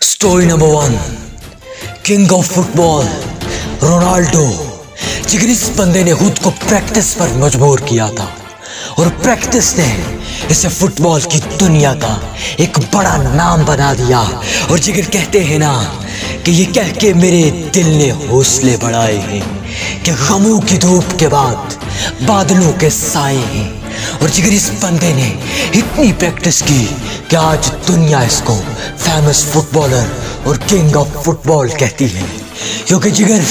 Story number 1, king of football Ronaldo. जिगर इस बंदे ने खुद को प्रैक्टिस पर मजबूर किया था और प्रैक्टिस ने इसे फुटबॉल की दुनिया का एक बड़ा नाम बना दिया। और जिगर कहते हैं ना कि ये कह के मेरे दिल ने हौसले बढ़ाए हैं कि गमों की धूप के बाद बादलों के साए हैं। और जिगर इस बंदे ने इतनी प्रैक्टिस की कि आज दुनिया इसको फेमस फुटबॉलर और किंग ऑफ फुटबॉल कहती है। क्योंकि जिगर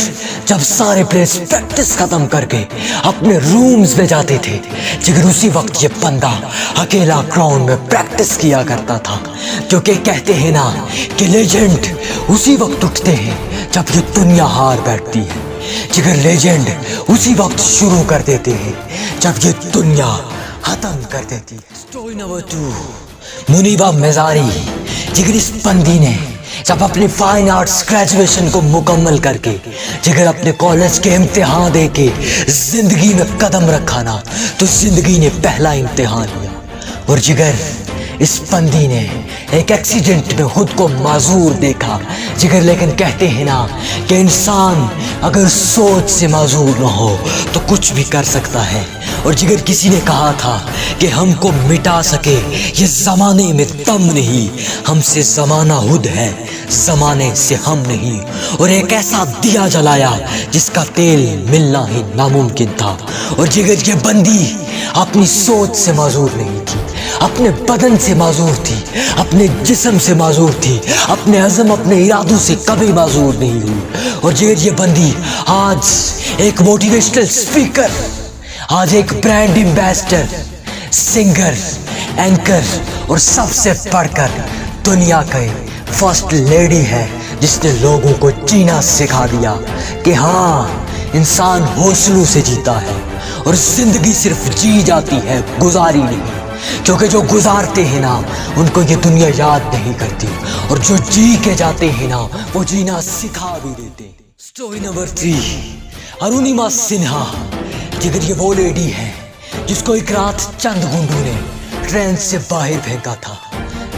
जब सारे प्लेयर्स प्रैक्टिस खत्म करके अपने रूम्स में जाते थे, जिगर उसी वक्त ये बंदा अकेला ग्राउंड में प्रैक्टिस किया करता था। क्योंकि कहते हैं ना कि लेजेंड उसी वक्त उठते हैं जब ये दुनिया हार बैठती है। जिगर लेजेंड उसी वक्त शुरू कर देते हैं जब ये दुनिया खत्म कर देती है। Story number 2, Muniba Mazari. जिगर इस बंदी ने जब अपनी फाइन आर्ट्स ग्रेजुएशन को मुकम्मल करके जिगर अपने कॉलेज के इम्तिहान दे के जिंदगी में कदम रखा ना, तो जिंदगी ने पहला इम्तिहान लिया। और जिगर इस बंदी ने एक एक्सीडेंट में खुद को माजूर देखा। जिगर लेकिन कहते हैं ना कि इंसान अगर सोच से माजूर ना हो तो कुछ भी कर सकता है। और जिगर किसी ने कहा था कि हमको मिटा सके ये ज़माने में दम नहीं, हमसे ज़माना खुद है, ज़माने से हम नहीं। और एक ऐसा दिया जलाया जिसका तेल मिलना ही नामुमकिन था। और जिगर ये बंदी अपनी सोच से माजूर नहीं थी, अपने बदन से माजूर थी, अपने जिस्म से माजूर थी, अपने अज़म अपने इरादों से कभी माजूर नहीं हुई। और जिगर ये बंदी आज एक मोटिवेशनल स्पीकर, आज एक ब्रांड एम्बेसडर, सिंगर, एंकर और सबसे बढ़कर दुनिया की फर्स्ट लेडी है, जिसने लोगों को जीना सिखा दिया कि हाँ, इंसान हौसलों से जीता है और जिंदगी सिर्फ जी जाती है, गुजारी नहीं। क्योंकि जो गुजारते हैं ना उनको ये दुनिया याद नहीं करती, और जो जी के जाते हैं ना वो जीना सिखा भी देते हैं। Story number 3, Arunima Sinha. जिगर ये वो लेडी है जिसको एक रात चंद गुंडों ने ट्रेन से बाहर फेंका था।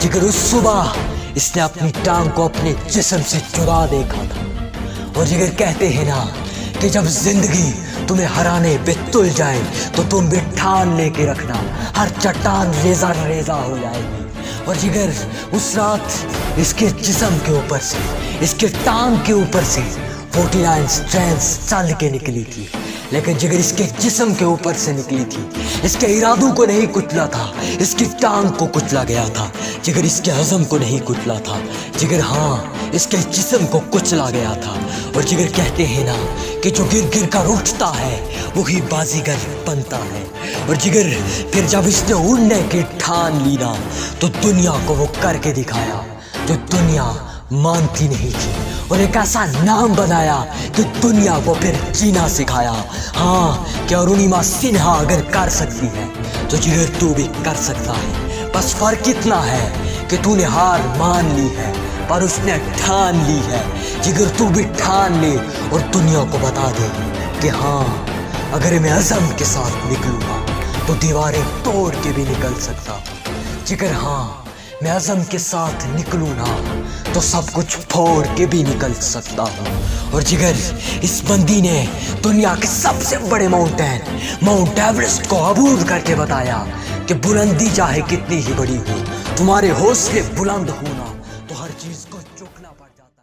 जिगर उस सुबह इसने अपनी टांग को अपने जिस्म से जुदा देखा था। और जिगर कहते हैं ना कि जब जिंदगी तुम्हें हराने पे तुल जाए तो तुम भी ठान लेके रखना, हर चट्टान रेजा रेजा हो जाएगी। और जिगर उस रात इसके जिस्म के ऊपर से, इसके टांग के ऊपर से 49 स्ट्रैंड्स चल के निकली थी। लेकिन जिगर इसके जिस्म के ऊपर से निकली थी, इसके इरादों को नहीं कुचला था, इसकी टांग को कुचला गया था। जिगर इसके हज़म को नहीं कुचला था, जिगर हाँ, इसके जिस्म को कुचला गया था। और जिगर कहते हैं ना कि जो गिर गिर कर उठता है वही बाजीगर बनता है। और जिगर फिर जब इसने उड़ने की ठान ली ना, तो दुनिया को वो करके दिखाया जो दुनिया मानती नहीं थी, और एक ऐसा नाम बनाया कि दुनिया को फिर जीना सिखाया। हाँ, कि अरुणिमा सिन्हा अगर कर सकती है तो जिगर तू भी कर सकता है। बस फर्क इतना है कि तूने हार मान ली है पर उसने ठान ली है। जिगर तू भी ठान ले और दुनिया को बता दे कि हाँ, अगर मैं अज़म के साथ निकलूँगा तो दीवारें तोड़ के भी निकल सकता हूँ। जिगर हाँ, मैं अज़म के साथ निकलूँ ना तो सब कुछ फोड़ के भी निकल सकता हूँ। और जिगर इस बंदी ने दुनिया के सबसे बड़े माउंट एवरेस्ट को अबूर करके बताया कि बुलंदी चाहे कितनी ही बड़ी हो, तुम्हारे हौसले बुलंद होना तो हर चीज़ को चुकना पड़ जाता है।